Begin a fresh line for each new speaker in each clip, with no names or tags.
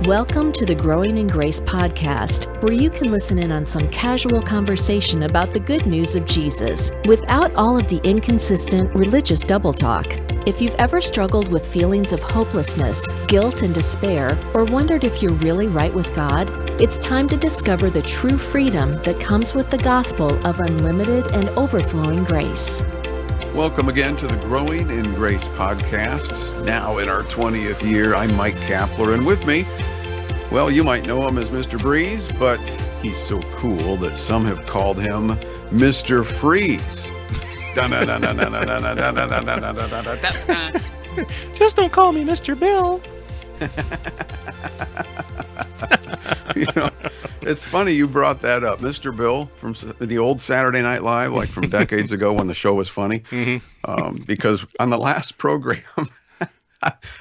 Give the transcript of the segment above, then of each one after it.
Welcome to the Growing in Grace podcast, where you can listen in on some casual conversation about the good news of Jesus without all of the inconsistent religious double talk. If you've ever struggled with feelings of hopelessness, guilt, and despair, or wondered if you're really right with God, it's time to discover the true freedom that comes with the gospel of unlimited and overflowing grace.
Welcome again to the Growing in Grace podcast. Now in our 20th year, I'm Mike Kapler, and with me, well, you might know him as Mr. Breeze, but he's so cool that some have called him Mr. Freeze.
Just don't call me Mr. Bill.
You know, it's funny you brought that up. Mr. Bill from the old Saturday Night Live, like from decades ago when the show was funny. Because on the last program,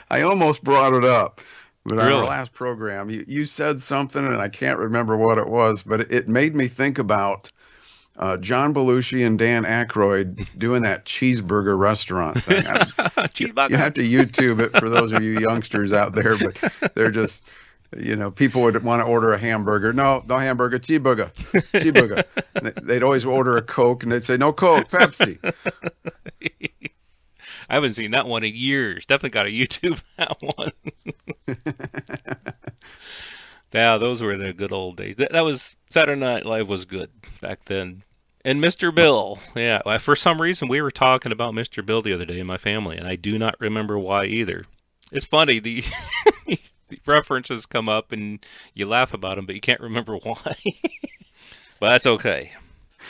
I almost brought it up. But on our last program, you said something, and I can't remember what it was, but it made me think about John Belushi and Dan Aykroyd doing that cheeseburger restaurant thing. You have to YouTube it for those of you youngsters out there, but they're just, people would want to order a hamburger. No hamburger, cheeseburger. They'd always order a Coke, and they'd say, no Coke, Pepsi.
I haven't seen that one in years. Definitely got to YouTube that one. Yeah, those were the good old days. That was Saturday Night Live was good back then. And Mr. Bill, yeah. For some reason, we were talking about Mr. Bill the other day in my family, and I do not remember why either. It's funny, the references come up, and you laugh about them, but you can't remember why. But that's okay.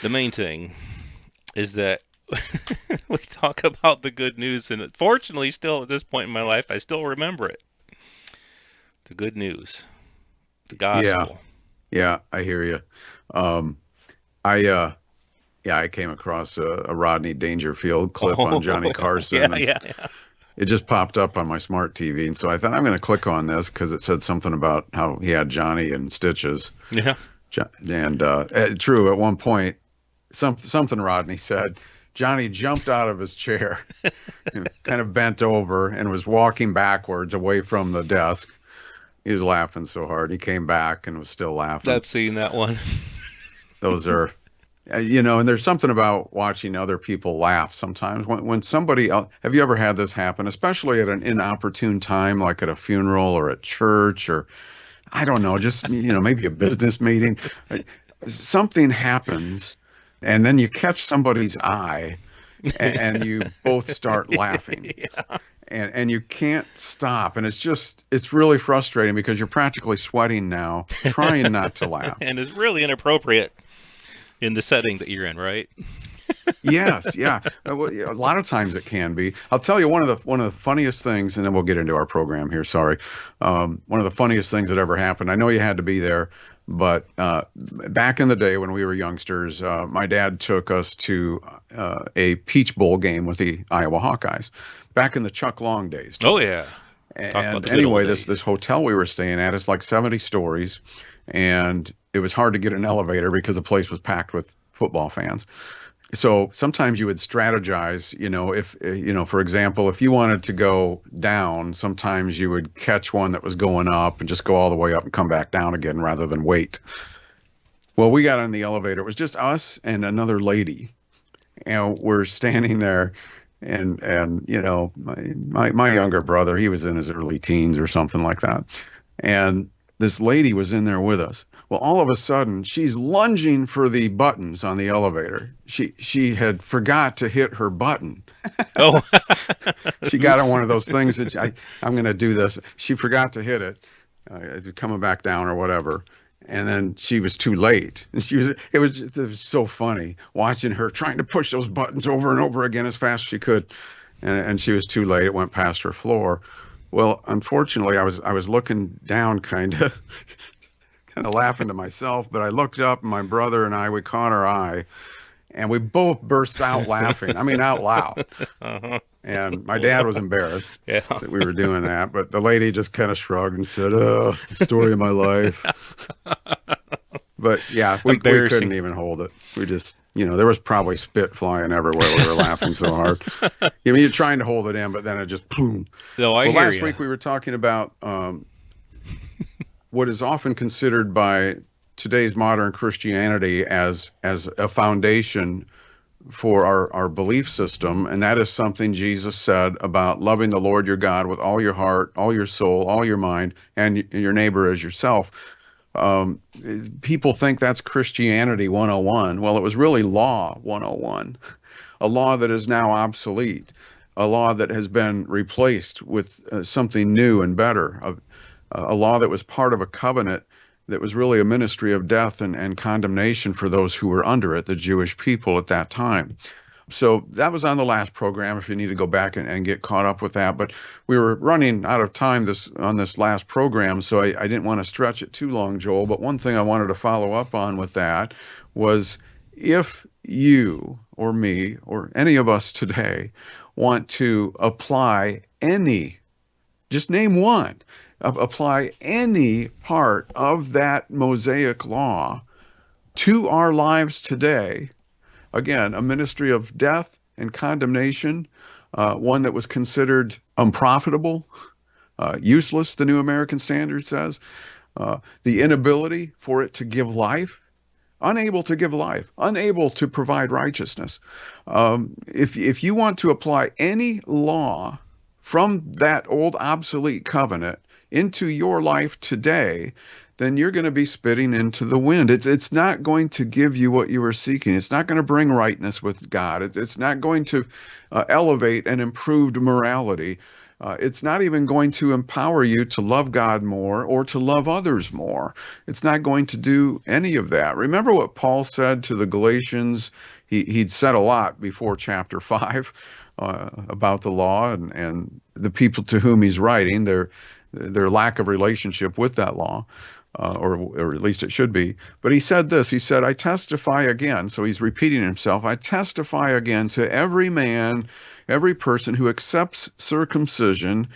The main thing is that we talk about the good news, and fortunately, still at this point in my life, I still remember it. The good news. The gospel.
Yeah, I hear you. I came across a Rodney Dangerfield clip on Johnny Carson.
Yeah.
It just popped up on my smart TV, and so I thought I'm going to click on this because it said something about how he had Johnny in stitches.
Yeah.
And true, at one point, something Rodney said, Johnny jumped out of his chair, kind of bent over, and was walking backwards away from the desk. He was laughing so hard. He came back and was still laughing.
I've seen that one.
Those are, and there's something about watching other people laugh sometimes. When somebody else, have you ever had this happen, especially at an inopportune time, like at a funeral or at church or, I don't know, just, maybe a business meeting. Something happens, and then you catch somebody's eye, and you both start laughing.
Yeah.
And you can't stop. And it's really frustrating because you're practically sweating now, trying not to laugh.
And it's really inappropriate in the setting that you're in, right?
Yes, yeah. A lot of times it can be. I'll tell you one of the funniest things, and then we'll get into our program here, sorry. One of the funniest things that ever happened, I know you had to be there, but back in the day when we were youngsters, my dad took us to a Peach Bowl game with the Iowa Hawkeyes. Back in the Chuck Long days.
Oh, yeah.
And anyway, this hotel we were staying at is like 70 stories, and it was hard to get an elevator because the place was packed with football fans. So sometimes you would strategize, if, for example, if you wanted to go down, sometimes you would catch one that was going up and just go all the way up and come back down again rather than wait. Well, we got on the elevator. It was just us and another lady, and we're standing there. And my younger brother, he was in his early teens or something like that. And this lady was in there with us. Well, all of a sudden, she's lunging for the buttons on the elevator. She had forgot to hit her button.
Oh.
She got on one of those things that I'm going to do this. She forgot to hit it, coming back down or whatever. And then she was too late. And it was so funny watching her trying to push those buttons over and over again as fast as she could. And she was too late. It went past her floor. Well, unfortunately, I was looking down kind of laughing to myself, but I looked up and my brother and we caught our eye and we both burst out laughing. I mean, out loud.
Uh-huh.
And my dad was embarrassed that we were doing that, but the lady just kind of shrugged and said, story of my life. But yeah, we couldn't even hold it. We just, there was probably spit flying everywhere. We were laughing so hard. You're trying to hold it in, but then it just boom.
No, I hear
last
you.
week we were talking about what is often considered by today's modern Christianity as a foundation for our belief system, and that is something Jesus said about loving the Lord your God with all your heart, all your soul, all your mind, and your neighbor as yourself. Um, People think that's Christianity 101. Well, it was really Law 101, a law that is now obsolete, a law that has been replaced with something new and better, a law that was part of a covenant that was really a ministry of death and condemnation for those who were under it, the Jewish people at that time. So that was on the last program, if you need to go back and get caught up with that. But we were running out of time on this last program, so I didn't want to stretch it too long, Joel. But one thing I wanted to follow up on with that was, if you or me or any of us today want to apply any, just name one, apply any part of that Mosaic law to our lives today, again, a ministry of death and condemnation, one that was considered unprofitable, useless, the New American Standard says, the inability for it to give life, unable to give life, unable to provide righteousness. If you want to apply any law from that old obsolete covenant into your life today, then you're going to be spitting into the wind. It's not going to give you what you are seeking. It's not going to bring rightness with God. It's not going to elevate an improved morality. It's not even going to empower you to love God more or to love others more. It's not going to do any of that. Remember what Paul said to the Galatians? He'd said a lot before chapter 5 about the law and the people to whom he's writing, their lack of relationship with that law. Or at least it should be. But he said this, he said, I testify again, so he's repeating himself, I testify again to every man, every person who accepts circumcision,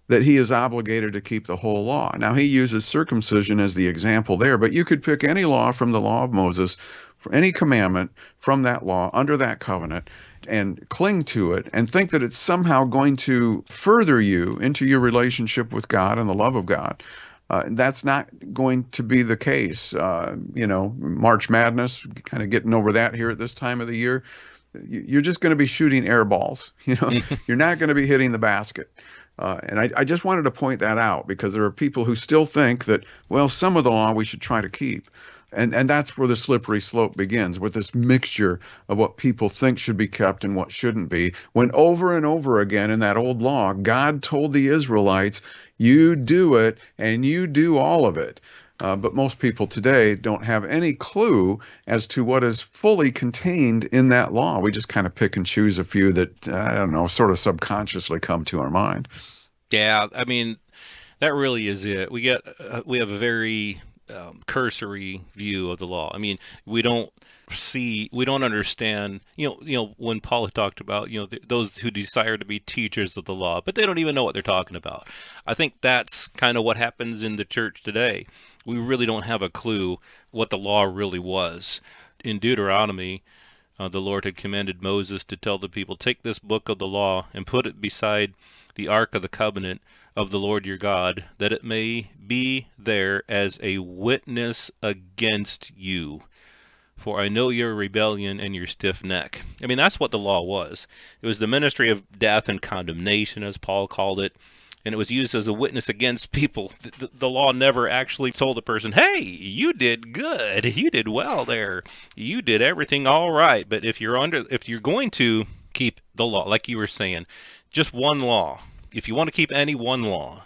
that he is obligated to keep the whole law. Now, he uses circumcision as the example there, but you could pick any law from the law of Moses, for any commandment from that law, under that covenant, and cling to it and think that it's somehow going to further you into your relationship with God and the love of God. That's not going to be the case. March Madness, kind of getting over that here at this time of the year. You're just going to be shooting air balls. You're not going to be hitting the basket. And I just wanted to point that out, because there are people who still think that, well, some of the law we should try to keep. And that's where the slippery slope begins, with this mixture of what people think should be kept and what shouldn't be. When over and over again in that old law, God told the Israelites, you do it and you do all of it. But most people today don't have any clue as to what is fully contained in that law. We just kind of pick and choose a few that, I don't know, sort of subconsciously come to our mind.
Yeah, I mean, that really is it. We have a very cursory view of the law. I mean, we don't understand, when Paul talked about, those who desire to be teachers of the law, but they don't even know what they're talking about. I think that's kind of what happens in the church today. We really don't have a clue what the law really was. In Deuteronomy, the Lord had commanded Moses to tell the people, take this book of the law and put it beside the ark of the covenant of the Lord your God, that it may be there as a witness against you. For I know your rebellion and your stiff neck. I mean, that's what the law was. It was the ministry of death and condemnation, as Paul called it, and it was used as a witness against people. The law never actually told a person, hey, you did good, you did well there, you did everything all right. But if you're going to keep the law, like you were saying, just one law, if you want to keep any one law,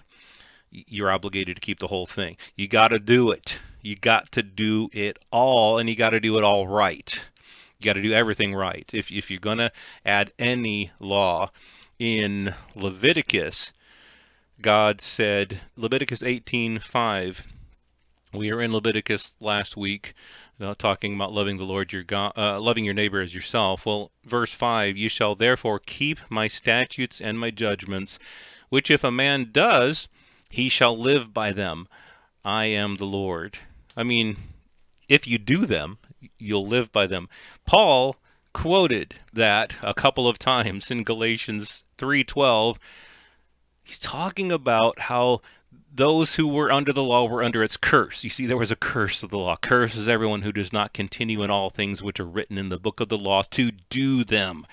you're obligated to keep the whole thing. You got to do it. You got to do it all, and you got to do it all right. You got to do everything right. If you're going to add any law in Leviticus, God said, Leviticus 18:5. We were in Leviticus last week, talking about loving the Lord your God, loving your neighbor as yourself. Well, verse 5, you shall therefore keep my statutes and my judgments, which if a man does, he shall live by them. I am the Lord. I mean, if you do them, you'll live by them. Paul quoted that a couple of times in Galatians 3:12. He's talking about how those who were under the law were under its curse. You see, there was a curse of the law. Curse is everyone who does not continue in all things which are written in the book of the law to do them.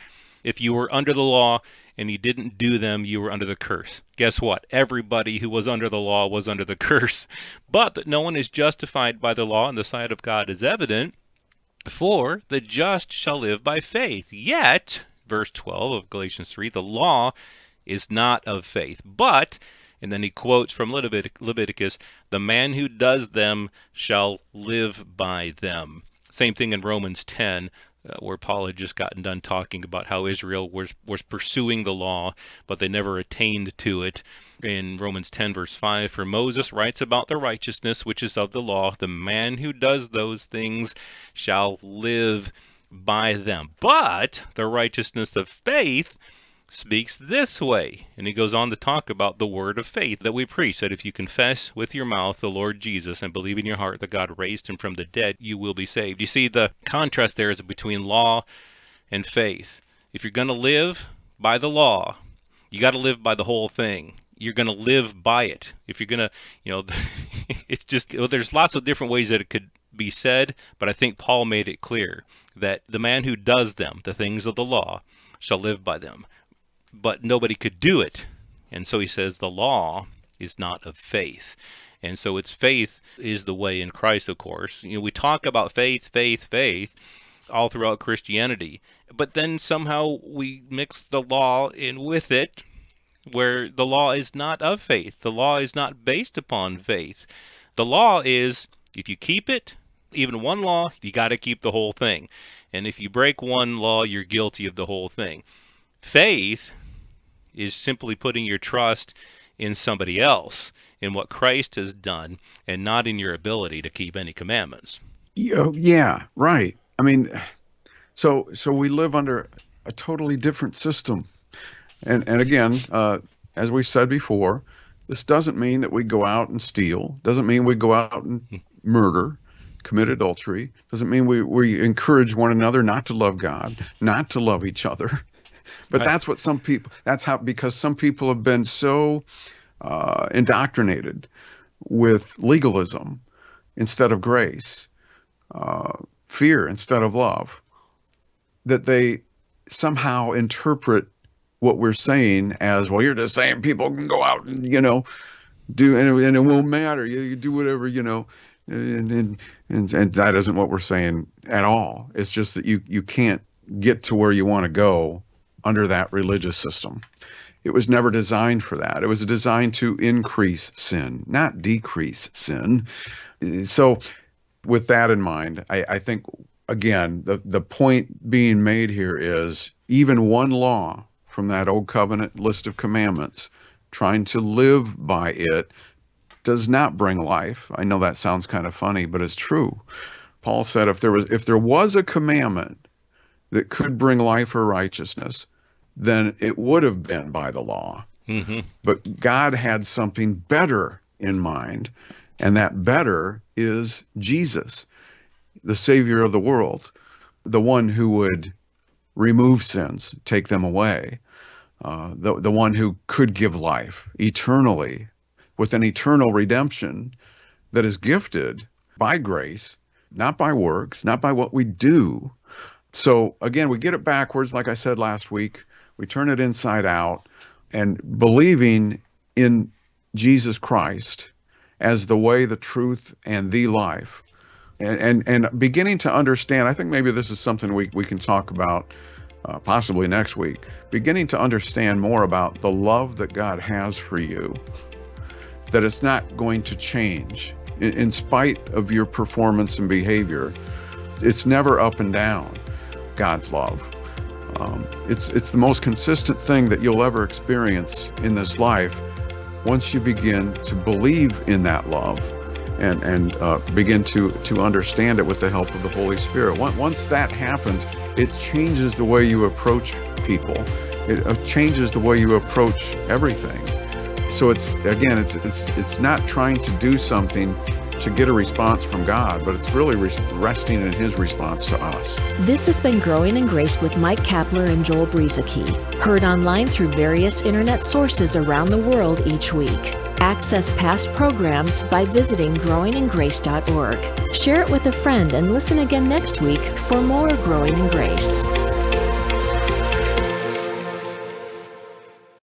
If you were under the law and you didn't do them, you were under the curse. Guess what? Everybody who was under the law was under the curse. But that no one is justified by the law in the sight of God is evident, for the just shall live by faith. Yet, verse 12 of Galatians 3, the law is not of faith, but, and then he quotes from Leviticus, the man who does them shall live by them. Same thing in Romans 10, where Paul had just gotten done talking about how Israel was pursuing the law, but they never attained to it. In Romans 10, verse 5, for Moses writes about the righteousness which is of the law, the man who does those things shall live by them. But the righteousness of faith speaks this way. And he goes on to talk about the word of faith that we preach, that if you confess with your mouth the Lord Jesus and believe in your heart that God raised him from the dead, you will be saved. You see, the contrast there is between law and faith. If you're going to live by the law, you got to live by the whole thing. You're going to live by it. If you're going to, it's just, there's lots of different ways that it could be said, but I think Paul made it clear that the man who does them, the things of the law, shall live by them. But nobody could do it. And so he says the law is not of faith. And so its faith is the way in Christ, of course. We talk about faith all throughout Christianity. But then somehow we mix the law in with it, where the law is not of faith. The law is not based upon faith. The law is, if you keep it, even one law, you got to keep the whole thing. And if you break one law, you're guilty of the whole thing. Faith is simply putting your trust in somebody else, in what Christ has done, and not in your ability to keep any commandments.
Yeah, right. I mean, so we live under a totally different system. And again, as we've said before, this doesn't mean that we go out and steal, doesn't mean we go out and murder, commit adultery, doesn't mean we encourage one another not to love God, not to love each other. But that's what some people, because some people have been so indoctrinated with legalism instead of grace, fear instead of love, that they somehow interpret what we're saying as, well, you're just saying people can go out and, do, and it won't matter. You do whatever, and that isn't what we're saying at all. It's just that you can't get to where you want to go under that religious system. It was never designed for that. It was designed to increase sin, not decrease sin. So with that in mind, I think, again, the point being made here is even one law from that old covenant list of commandments, trying to live by it, does not bring life. I know that sounds kind of funny, but it's true. Paul said if there was a commandment that could bring life or righteousness, then it would have been by the law. Mm-hmm. But God had something better in mind, and that better is Jesus, the Savior of the world, the one who would remove sins, take them away, the one who could give life eternally with an eternal redemption that is gifted by grace, not by works, not by what we do. So again, we get it backwards, like I said last week. We turn it inside out, and believing in Jesus Christ as the way, the truth, and the life, and beginning to understand. I think maybe this is something we can talk about possibly next week, beginning to understand more about the love that God has for you, that it's not going to change in spite of your performance and behavior. It's never up and down, God's love. It's the most consistent thing that you'll ever experience in this life once you begin to believe in that love and begin to understand it with the help of the Holy Spirit. Once that happens, it changes the way you approach people. It changes the way you approach everything. So it's not trying to do something to get a response from God, but it's really resting in His response to us.
This has been Growing in Grace with Mike Kapler and Joel Brueseke, heard online through various internet sources around the world each week. Access past programs by visiting growingingrace.org. Share it with a friend and listen again next week for more Growing in Grace.